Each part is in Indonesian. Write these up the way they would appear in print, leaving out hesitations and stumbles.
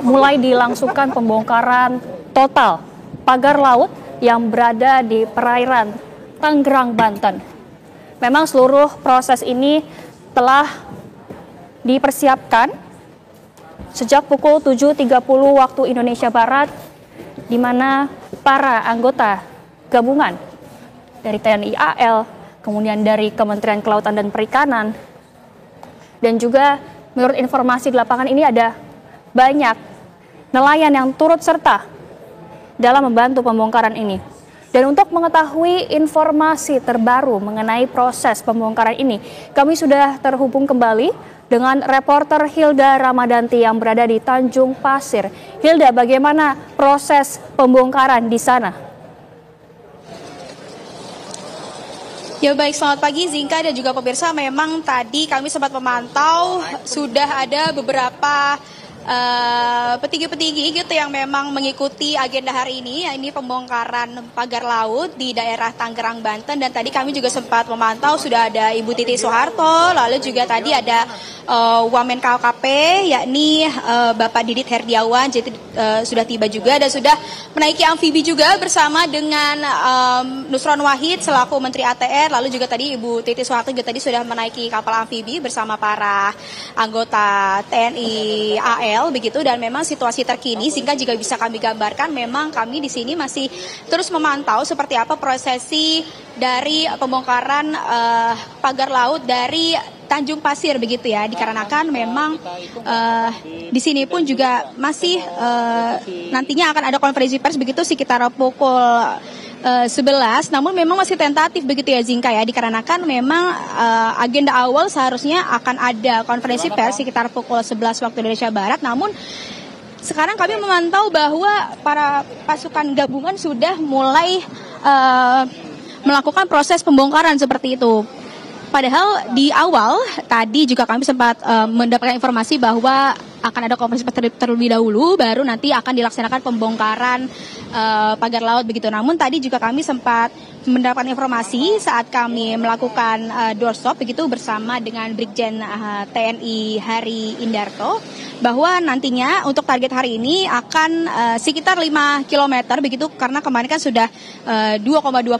mulai dilangsungkan pembongkaran total pagar laut yang berada di perairan Tangerang, Banten. Memang seluruh proses ini telah dipersiapkan sejak pukul 7.30 waktu Indonesia Barat, di mana para anggota gabungan dari TNI AL, kemudian dari Kementerian Kelautan dan Perikanan, dan juga menurut informasi di lapangan ini ada banyak nelayan yang turut serta dalam membantu pembongkaran ini. Dan untuk mengetahui informasi terbaru mengenai proses pembongkaran ini, kami sudah terhubung kembali dengan reporter Hilda Ramadanti yang berada di Tanjung Pasir. Hilda, bagaimana proses pembongkaran di sana? Ya baik, selamat pagi Zinka dan juga pemirsa. Memang tadi kami sempat memantau sudah ada beberapa petinggi-petinggi gitu yang memang mengikuti agenda hari ini, ini pembongkaran pagar laut di daerah Tangerang, Banten. Dan tadi kami juga sempat memantau sudah ada Ibu Titi Soeharto, lalu juga tadi ada Wamen KKP yakni Bapak Didit Herdiawan, jadi sudah tiba juga dan sudah menaiki amfibi juga bersama dengan Nusron Wahid selaku Menteri ATR, lalu juga tadi Ibu Titi Soeharto juga tadi sudah menaiki kapal amfibi bersama para anggota TNI AL begitu. Dan memang situasi terkini sehingga jika bisa kami gambarkan, memang kami di sini masih terus memantau seperti apa prosesi dari pembongkaran pagar laut dari Tanjung Pasir begitu ya, dikarenakan memang di sini pun juga masih nantinya akan ada konferensi pers begitu sekitar pukul 11, namun memang masih tentatif begitu ya Zinka ya, dikarenakan memang agenda awal seharusnya akan ada konferensi pers sekitar pukul 11 waktu Indonesia Barat, namun sekarang kami memantau bahwa para pasukan gabungan sudah mulai melakukan proses pembongkaran seperti itu. Padahal di awal tadi juga kami sempat mendapatkan informasi bahwa akan ada konferensi terlebih dahulu, baru nanti akan dilaksanakan pembongkaran pagar laut begitu. Namun tadi juga kami sempat mendapatkan informasi saat kami melakukan doorstop begitu bersama dengan Brigjen TNI Hari Indarto, bahwa nantinya untuk target hari ini akan sekitar 5 km begitu, karena kemarin kan sudah 2,2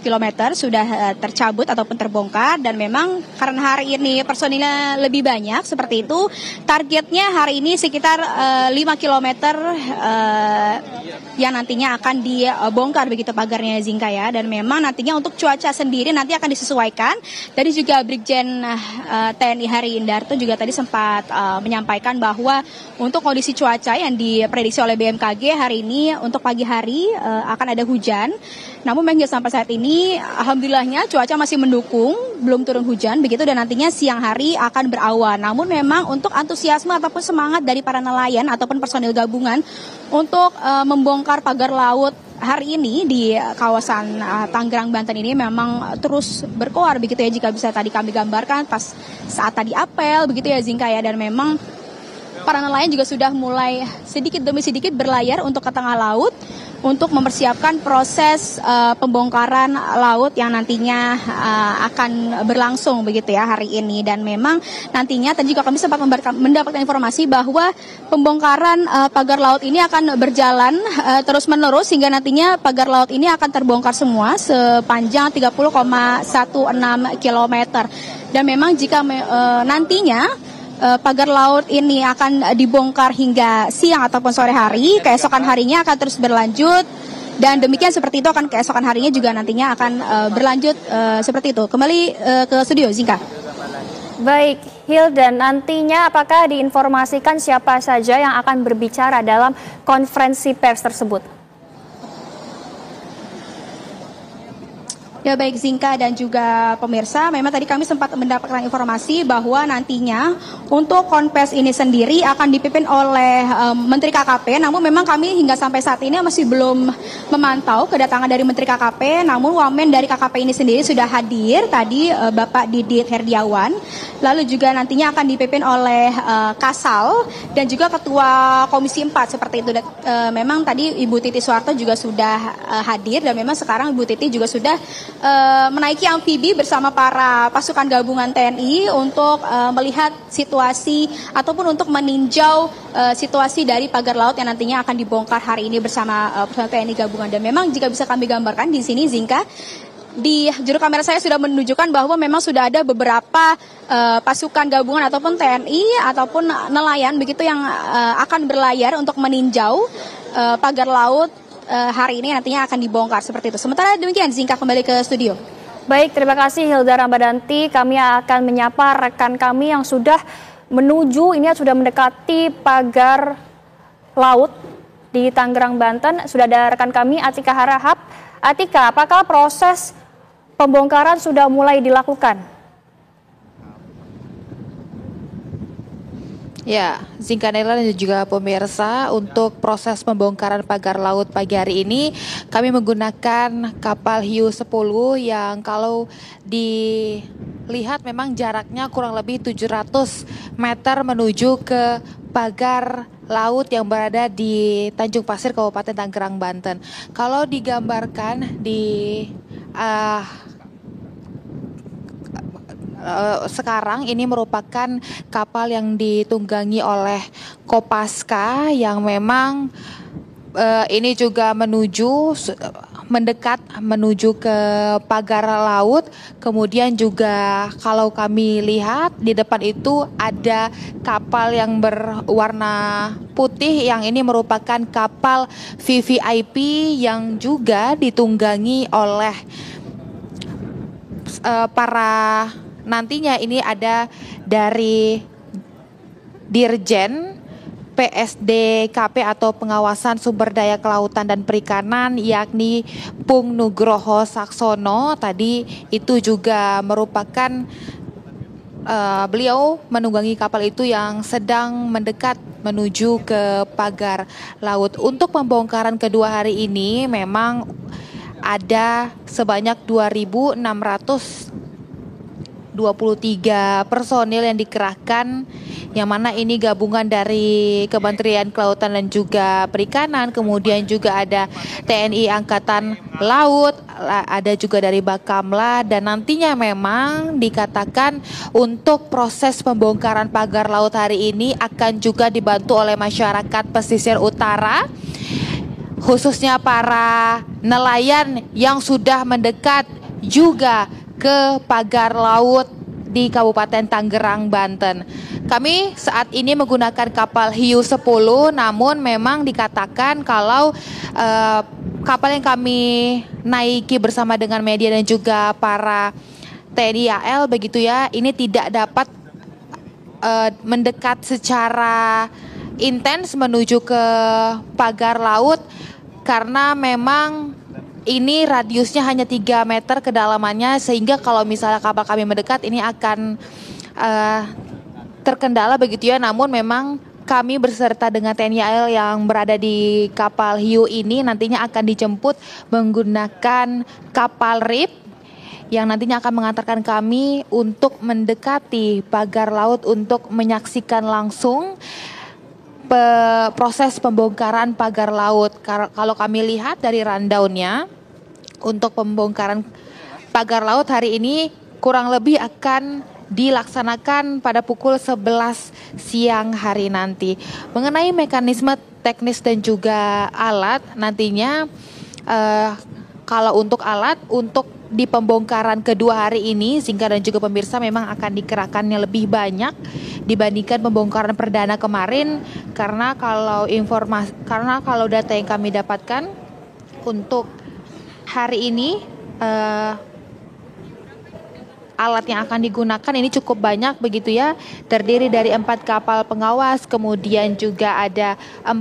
km sudah tercabut ataupun terbongkar, dan memang karena hari ini personilnya lebih banyak seperti itu, targetnya hari ini sekitar 5 km yang nantinya akan dibongkar begitu pagarnya Zinka ya. Dan memang nantinya untuk cuaca sendiri nanti akan disesuaikan. Tadi juga Brigjen TNI Hari Indarto juga tadi sempat menyampaikan bahwa untuk kondisi cuaca yang diprediksi oleh BMKG hari ini untuk pagi hari akan ada hujan. Namun hingga sampai saat ini alhamdulillahnya cuaca masih mendukung, belum turun hujan begitu, dan nantinya siang hari akan berawan. Namun memang untuk antusiasme ataupun semangat dari para nelayan ataupun personil gabungan untuk membongkar pagar laut hari ini di kawasan Tangerang, Banten ini memang terus berkoar begitu ya, jika bisa tadi kami gambarkan pas saat tadi apel begitu ya Zinka ya. Dan memang para nelayan juga sudah mulai sedikit demi sedikit berlayar untuk ke tengah laut untuk mempersiapkan proses pembongkaran laut yang nantinya akan berlangsung begitu ya hari ini. Dan memang nantinya tadi juga kami sempat mendapatkan informasi bahwa pembongkaran pagar laut ini akan berjalan terus menerus hingga nantinya pagar laut ini akan terbongkar semua sepanjang 30,16 km. Dan memang jika nantinya pagar laut ini akan dibongkar hingga siang ataupun sore hari, keesokan harinya akan terus berlanjut, dan demikian seperti itu akan keesokan harinya juga nantinya akan berlanjut seperti itu. Kembali ke studio Zinka. Baik, Hilda, nantinya apakah diinformasikan siapa saja yang akan berbicara dalam konferensi pers tersebut? Ya baik Zinka dan juga pemirsa, memang tadi kami sempat mendapatkan informasi bahwa nantinya untuk konfes ini sendiri akan dipimpin oleh Menteri KKP. Namun memang kami hingga sampai saat ini masih belum memantau kedatangan dari Menteri KKP. Namun wamen dari KKP ini sendiri sudah hadir tadi, Bapak Didit Herdiawan. Lalu juga nantinya akan dipimpin oleh Kasal dan juga Ketua Komisi 4 seperti itu. Memang tadi Ibu Titi Soeharto juga sudah hadir, dan memang sekarang Ibu Titi juga sudah menaiki amfibi bersama para pasukan gabungan TNI untuk melihat situasi ataupun untuk meninjau situasi dari pagar laut yang nantinya akan dibongkar hari ini bersama personel TNI gabungan. Dan memang jika bisa kami gambarkan di sini, Zinka, di juru kamera saya sudah menunjukkan bahwa memang sudah ada beberapa pasukan gabungan ataupun TNI ataupun nelayan begitu yang akan berlayar untuk meninjau pagar laut hari ini nantinya akan dibongkar seperti itu. Sementara demikian, Zinka kembali ke studio. Baik, terima kasih Hilda Ramadanti. Kami akan menyapa rekan kami yang sudah menuju, ini sudah mendekati pagar laut di Tangerang, Banten. Sudah ada rekan kami Atika Harahap. Atika, apakah proses pembongkaran sudah mulai dilakukan? Ya, Zinkanela dan juga pemirsa, untuk proses pembongkaran pagar laut pagi hari ini kami menggunakan kapal hiu 10 yang kalau dilihat memang jaraknya kurang lebih 700 meter menuju ke pagar laut yang berada di Tanjung Pasir, Kabupaten Tangerang, Banten. Kalau digambarkan di sekarang ini merupakan kapal yang ditunggangi oleh Kopaska yang memang ini juga mendekat menuju ke pagar laut. Kemudian juga kalau kami lihat di depan itu ada kapal yang berwarna putih yang ini merupakan kapal VVIP yang juga ditunggangi oleh para nantinya ini ada dari Dirjen PSDKP atau Pengawasan Sumber Daya Kelautan dan Perikanan, yakni Pung Nugroho Saksono. Tadi itu juga merupakan beliau menunggangi kapal itu yang sedang mendekat menuju ke pagar laut. Untuk pembongkaran kedua hari ini memang ada sebanyak 2.623 personil yang dikerahkan, yang mana ini gabungan dari Kementerian Kelautan dan juga Perikanan, kemudian juga ada TNI Angkatan Laut, ada juga dari Bakamla, dan nantinya memang dikatakan untuk proses pembongkaran pagar laut hari ini akan juga dibantu oleh masyarakat pesisir utara, khususnya para nelayan yang sudah mendekat juga ke pagar laut di Kabupaten Tangerang, Banten. Kami saat ini menggunakan kapal hiu 10, namun memang dikatakan kalau kapal yang kami naiki bersama dengan media dan juga para TNI AL begitu ya, ini tidak dapat mendekat secara intens menuju ke pagar laut karena memang ini radiusnya hanya 3 meter kedalamannya, sehingga kalau misalnya kapal kami mendekat ini akan terkendala begitu ya. Namun memang kami beserta dengan TNI AL yang berada di kapal hiu ini nantinya akan dijemput menggunakan kapal RIP yang nantinya akan mengantarkan kami untuk mendekati pagar laut untuk menyaksikan langsung proses pembongkaran pagar laut. Kalau kami lihat dari rundown-nya, untuk pembongkaran pagar laut hari ini kurang lebih akan dilaksanakan pada pukul 11 siang hari nanti. Mengenai mekanisme teknis dan juga alat, nantinya kalau untuk alat, untuk di pembongkaran kedua hari ini, Zinka dan juga pemirsa, memang akan dikerahkannya lebih banyak dibandingkan pembongkaran perdana kemarin, karena kalau data yang kami dapatkan untuk hari ini alat yang akan digunakan ini cukup banyak begitu ya, terdiri dari 4 kapal pengawas, kemudian juga ada 4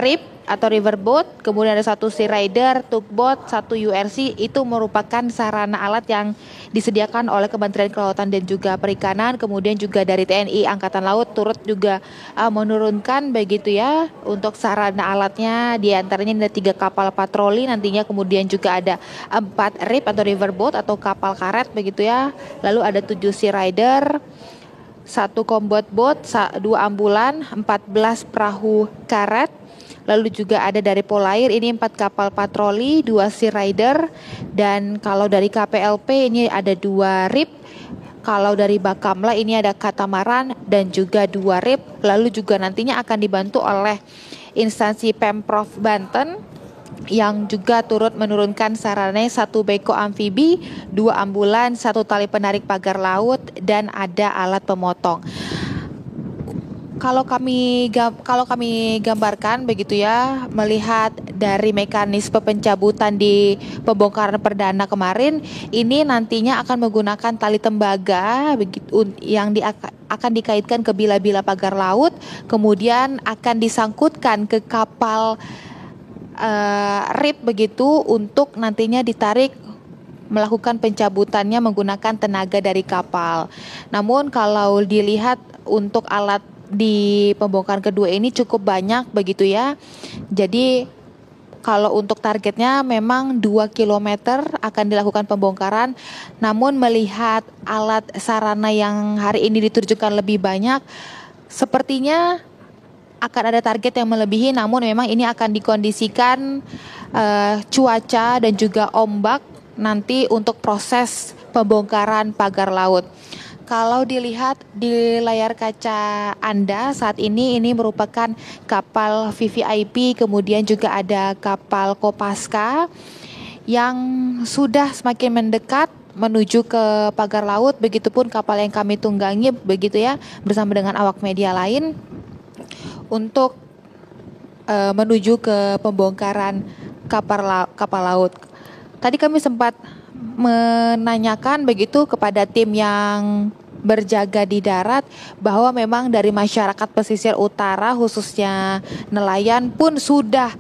RIP atau riverboat, kemudian ada 1 sea rider, tugboat, 1 URC. Itu merupakan sarana alat yang disediakan oleh Kementerian Kelautan dan juga Perikanan. Kemudian juga dari TNI Angkatan Laut turut juga menurunkan begitu ya untuk sarana alatnya. Di antaranya ada 3 kapal patroli nantinya, kemudian juga ada 4 RIP atau riverboat atau kapal karet begitu ya. Lalu ada 7 sea rider, 1 combat boat, 2 ambulan, 14 perahu karet. Lalu juga ada dari Polair ini 4 kapal patroli, 2 Sea Rider, dan kalau dari KPLP ini ada 2 RIP. Kalau dari Bakamla ini ada katamaran dan juga 2 RIP. Lalu juga nantinya akan dibantu oleh instansi Pemprov Banten yang juga turut menurunkan sarana 1 beko amfibi, 2 ambulan, 1 tali penarik pagar laut, dan ada alat pemotong. Kalau kami gambarkan begitu ya, melihat dari mekanisme pencabutan di pembongkaran perdana kemarin, ini nantinya akan menggunakan tali tembaga begitu yang akan dikaitkan ke bila-bila pagar laut, kemudian akan disangkutkan ke kapal RIP begitu untuk nantinya ditarik melakukan pencabutannya menggunakan tenaga dari kapal. Namun kalau dilihat untuk alat di pembongkaran kedua ini cukup banyak begitu ya. Jadi kalau untuk targetnya memang 2 km akan dilakukan pembongkaran. Namun melihat alat sarana yang hari ini diterjunkan lebih banyak, sepertinya akan ada target yang melebihi. Namun memang ini akan dikondisikan cuaca dan juga ombak nanti untuk proses pembongkaran pagar laut. Kalau dilihat di layar kaca Anda saat ini merupakan kapal VVIP, kemudian juga ada kapal Kopaska yang sudah semakin mendekat menuju ke pagar laut. Begitupun kapal yang kami tunggangi begitu ya, bersama dengan awak media lain untuk menuju ke pembongkaran kapal laut. Tadi kami sempat menanyakan begitu kepada tim yang berjaga di darat bahwa memang dari masyarakat pesisir utara khususnya nelayan pun sudah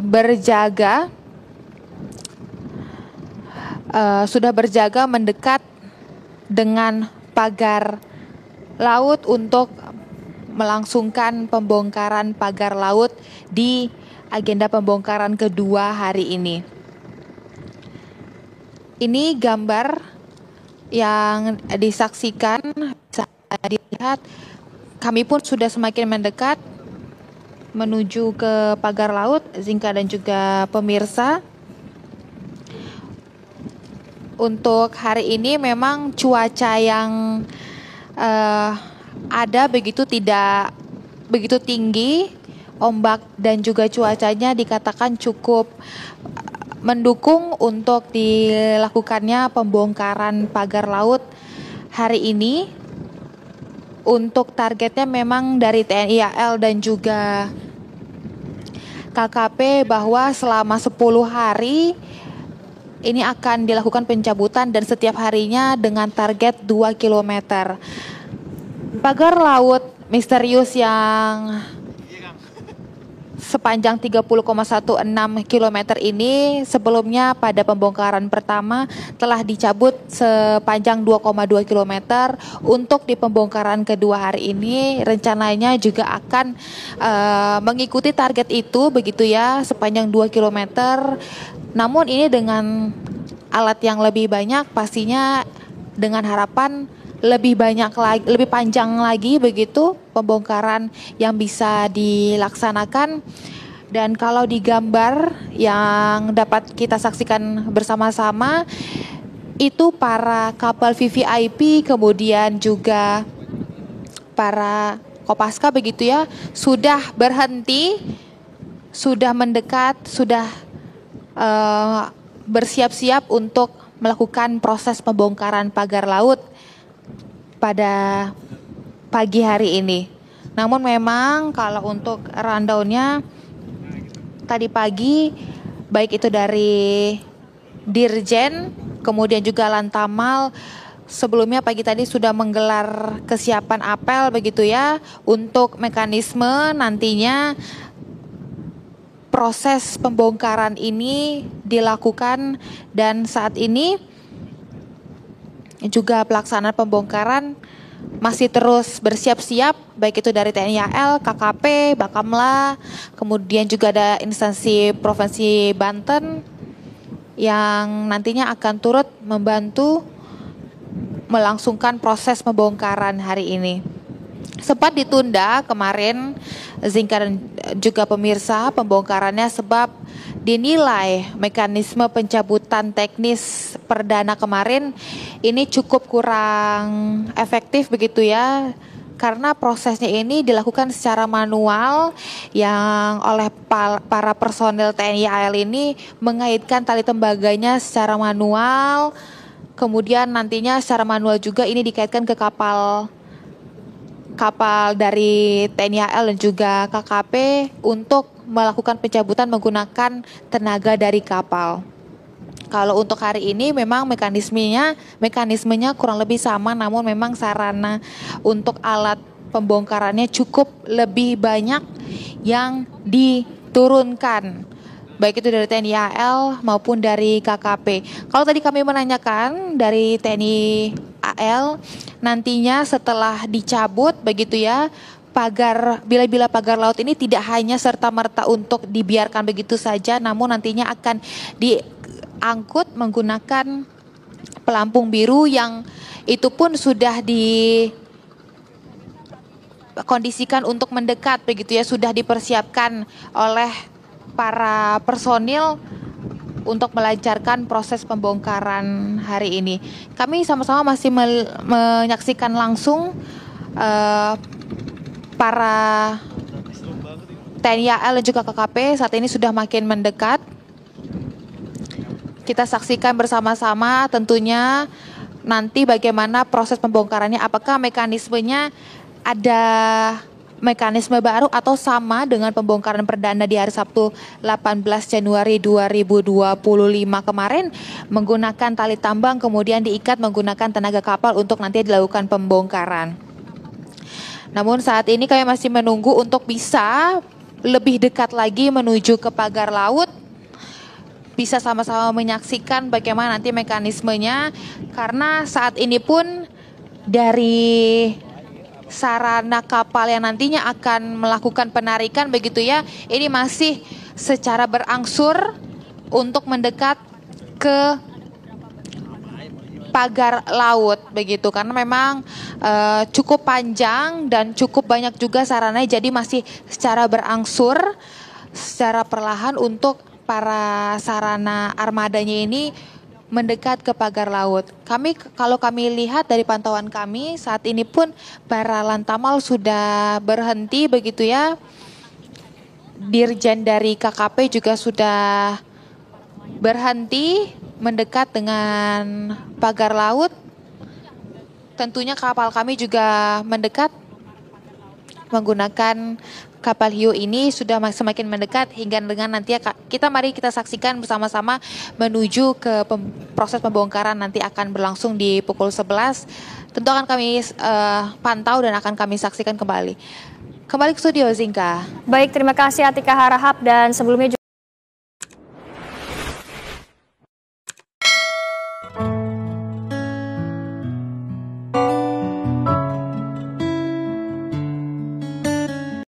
berjaga mendekat dengan pagar laut untuk melangsungkan pembongkaran pagar laut di agenda pembongkaran kedua hari ini. Ini gambar yang disaksikan, bisa dilihat kami pun sudah semakin mendekat menuju ke pagar laut, Zinka dan juga pemirsa. Untuk hari ini memang cuaca yang ada begitu tidak begitu tinggi, ombak dan juga cuacanya dikatakan cukup mendukung untuk dilakukannya pembongkaran pagar laut hari ini. Untuk targetnya memang dari TNI AL dan juga KKP bahwa selama 10 hari ini akan dilakukan pencabutan dan setiap harinya dengan target 2 km. Pagar laut misterius yang sepanjang 30,16 km ini sebelumnya pada pembongkaran pertama telah dicabut sepanjang 2,2 km. Untuk di pembongkaran kedua hari ini rencananya juga akan mengikuti target itu begitu ya, sepanjang 2 km. Namun ini dengan alat yang lebih banyak, pastinya dengan harapan lebih banyak lagi, lebih panjang lagi begitu pembongkaran yang bisa dilaksanakan. Dan kalau di gambar yang dapat kita saksikan bersama-sama itu para kapal VVIP kemudian juga para Kopaska begitu ya sudah berhenti, sudah mendekat, sudah bersiap-siap untuk melakukan proses pembongkaran pagar laut pada pagi hari ini. Namun memang kalau untuk rundown-nya tadi pagi baik itu dari Dirjen kemudian juga Lantamal sebelumnya pagi tadi sudah menggelar kesiapan apel begitu ya untuk mekanisme nantinya proses pembongkaran ini dilakukan. Dan saat ini juga pelaksanaan pembongkaran masih terus bersiap-siap baik itu dari TNI AL, KKP, Bakamla, kemudian juga ada instansi Provinsi Banten yang nantinya akan turut membantu melangsungkan proses pembongkaran hari ini. Sempat ditunda kemarin Zinka dan juga pemirsa pembongkarannya sebab dinilai mekanisme pencabutan teknis perdana kemarin ini cukup kurang efektif begitu ya, karena prosesnya ini dilakukan secara manual yang oleh para personel TNI AL ini mengaitkan tali tembaganya secara manual, kemudian nantinya secara manual juga ini dikaitkan ke kapal dari TNI AL dan juga KKP untuk melakukan pencabutan menggunakan tenaga dari kapal. Kalau untuk hari ini memang mekanismenya kurang lebih sama, namun memang sarana untuk alat pembongkarannya cukup lebih banyak yang diturunkan, baik itu dari TNI AL maupun dari KKP. Kalau tadi kami menanyakan dari TNI AL, nantinya setelah dicabut begitu ya, bila pagar laut ini tidak hanya serta-merta untuk dibiarkan begitu saja, namun nantinya akan diangkut menggunakan pelampung biru yang itu pun sudah dikondisikan untuk mendekat begitu ya, sudah dipersiapkan oleh para personil untuk melancarkan proses pembongkaran hari ini. Kami sama-sama masih menyaksikan langsung para TNI AL dan juga KKP saat ini sudah makin mendekat. Kita saksikan bersama-sama tentunya nanti bagaimana proses pembongkarannya, apakah mekanismenya ada mekanisme baru atau sama dengan pembongkaran perdana di hari Sabtu 18 Januari 2025 kemarin menggunakan tali tambang kemudian diikat menggunakan tenaga kapal untuk nanti dilakukan pembongkaran. Namun saat ini kami masih menunggu untuk bisa lebih dekat lagi menuju ke pagar laut, bisa sama-sama menyaksikan bagaimana nanti mekanismenya, karena saat ini pun dari sarana kapal yang nantinya akan melakukan penarikan begitu ya, ini masih secara berangsur untuk mendekat ke pagar laut begitu, karena memang cukup panjang dan cukup banyak juga sarananya, jadi masih secara berangsur, secara perlahan untuk para sarana armadanya ini mendekat ke pagar laut. Kalau kami lihat dari pantauan kami saat ini pun para Lantamal sudah berhenti begitu ya. Dirjen dari KKP juga sudah berhenti mendekat dengan pagar laut. Tentunya kapal kami juga mendekat menggunakan kapal hiu ini sudah semakin mendekat hingga dengan nanti mari kita saksikan bersama-sama menuju ke proses pembongkaran nanti akan berlangsung di pukul 11. Tentu akan kami pantau dan akan kami saksikan kembali. Kembali ke studio Zinka. Baik, terima kasih Atika Harahap dan sebelumnya